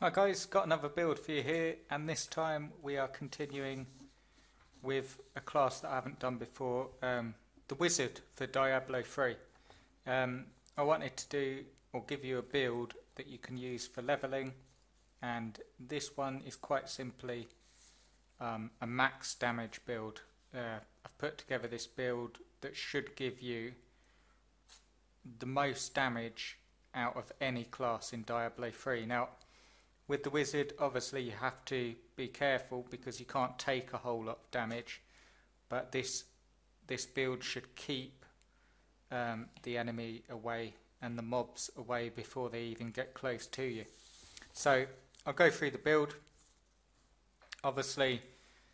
Hi guys, got another build for you here, and this time we are continuing with a class that I haven't done before, the Wizard for Diablo 3. I wanted to do or give you a build that you can use for leveling, and this one is quite simply a max damage build. I've put together this build that should give you the most damage out of any class in Diablo 3. Now, with the wizard, obviously you have to be careful because you can't take a whole lot of damage, but this build should keep the enemy away and the mobs away before they even get close to you. So I'll go through the build. Obviously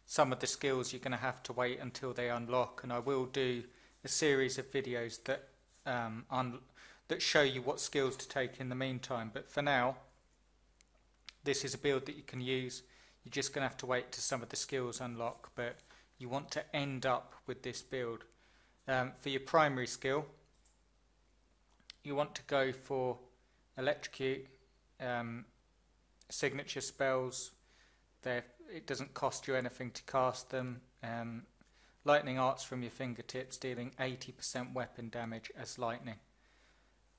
some of the skills you're going to have to wait until they unlock, and I will do a series of videos that that show you what skills to take in the meantime, but for now this is a build that you can use. You're just going to have to wait till some of the skills unlock, but you want to end up with this build. For your primary skill, you want to go for Electrocute, signature spells. It doesn't cost you anything to cast them. Lightning Arts from your fingertips, dealing 80% weapon damage as lightning.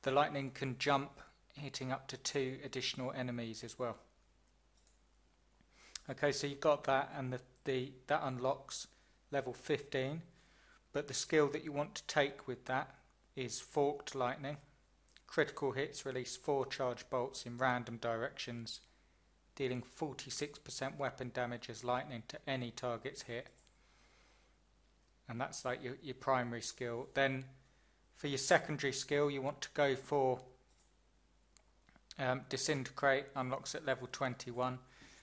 The lightning can jump, hitting up to 2 additional enemies as well. Okay, so you've got that, and that unlocks level 15, but the skill that you want to take with that is Forked Lightning. Critical hits release 4 charge bolts in random directions, dealing 46% weapon damage as lightning to any targets hit. And that's like your primary skill. Then for your secondary skill, you want to go for Disintegrate, unlocks at level 21.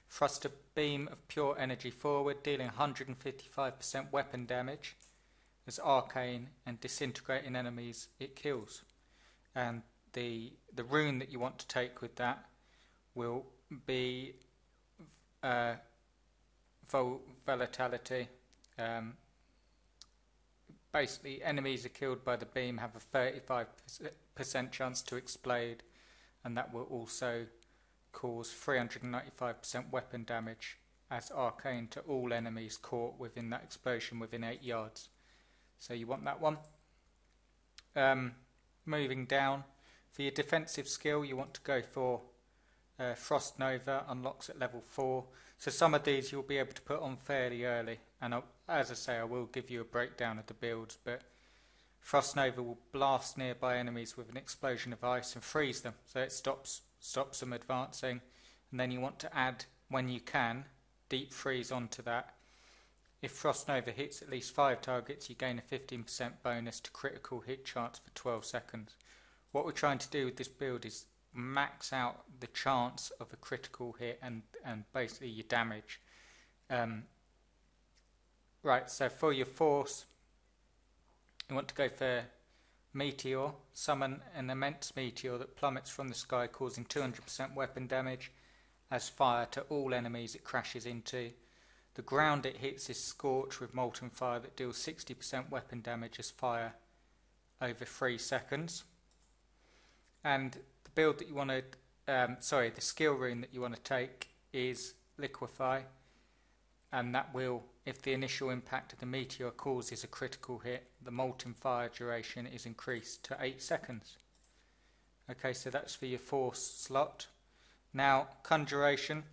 Thrust a beam of pure energy forward, dealing 155% weapon damage as arcane, and disintegrating enemies it kills. And the rune that you want to take with that will be Volatility. Basically, enemies are killed by the beam have a 35% chance to explode, and that will also cause 395% weapon damage as arcane to all enemies caught within that explosion within 8 yards. So you want that one. Moving down, for your defensive skill, you want to go for Frost Nova, unlocks at level 4. So some of these you'll be able to put on fairly early, and as I say, I will give you a breakdown of the builds, but Frost Nova will blast nearby enemies with an explosion of ice and freeze them, so it stops them advancing. And then you want to add, when you can, Deep Freeze onto that. If Frost Nova hits at least 5 targets, you gain a 15% bonus to critical hit chance for 12 seconds. What we're trying to do with this build is max out the chance of a critical hit and basically your damage. Right, so for your force, you want to go for Meteor. Summon an immense meteor that plummets from the sky, causing 200% weapon damage as fire to all enemies it crashes into. The ground it hits is scorched with molten fire that deals 60% weapon damage as fire over 3 seconds. And the build that you want to, the skill rune that you want to take is Liquefy, and that will, if the initial impact of the meteor causes a critical hit, the molten fire duration is increased to 8 seconds. Okay, so that's for your force slot. Now, Conjuration,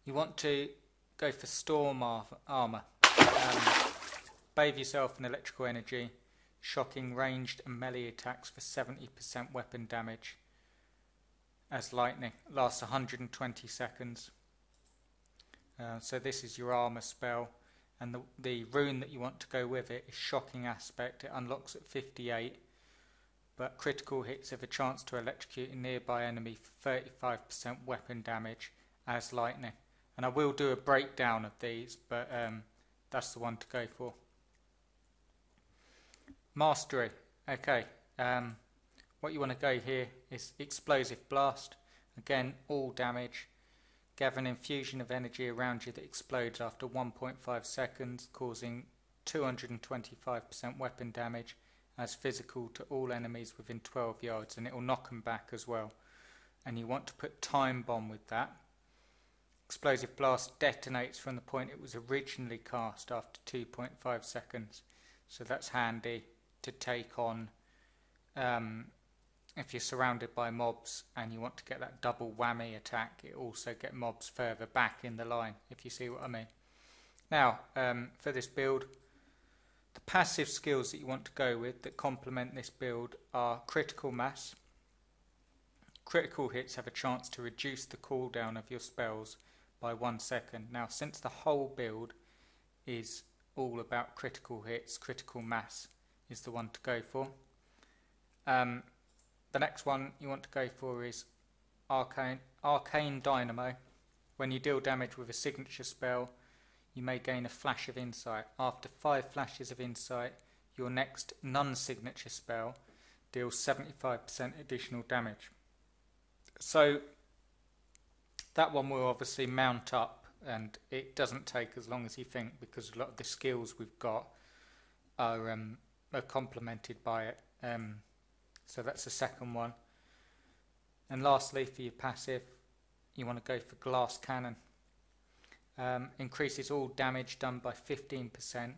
you want to go for Storm Armor. Bathe yourself in electrical energy, shocking ranged and melee attacks for 70% weapon damage as lightning, lasts 120 seconds. So this is your armor spell, and the rune that you want to go with it is Shocking Aspect. It unlocks at 58, but critical hits have a chance to electrocute a nearby enemy for 35% weapon damage as lightning. And I will do a breakdown of these, but that's the one to go for. Mastery. Okay, what you want to go here is Explosive Blast. Again, all damage. Gather an infusion of energy around you that explodes after 1.5 seconds, causing 225% weapon damage as physical to all enemies within 12 yards, and it will knock them back as well. and you want to put time bomb with that. Explosive blast detonates from the point it was originally cast after 2.5 seconds, so that's handy to take on if you're surrounded by mobs and you want to get that double whammy attack. It also gets mobs further back in the line, if you see what I mean. Now, for this build, the passive skills that you want to go with that complement this build are critical mass. Critical hits have a chance to reduce the cooldown of your spells by 1 second. Now, since the whole build is all about critical hits, critical mass is the one to go for. The next one you want to go for is Arcane Dynamo. When you deal damage with a signature spell, you may gain a flash of insight. After 5 flashes of insight, your next non-signature spell deals 75% additional damage. So that one will obviously mount up, and it doesn't take as long as you think, because a lot of the skills we've got are complemented by it. So that's the second one. And lastly, for your passive, you want to go for Glass Cannon. Increases all damage done by 15%,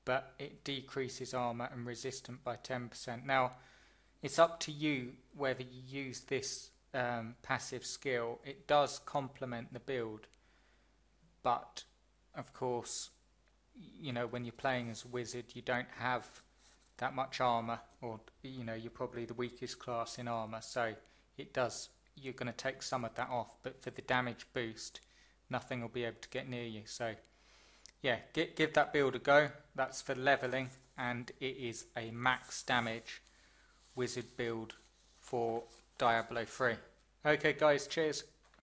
but it decreases armor and resistance by 10%. Now, it's up to you whether you use this passive skill. It does complement the build, but of course, you know, when you're playing as a wizard, you don't have that much armor, or you know, you're probably the weakest class in armor, so it does, you're going to take some of that off, but for the damage boost, nothing will be able to get near you. So yeah, give that build a go. That's for leveling, and it is a max damage wizard build for Diablo 3. Okay guys, cheers.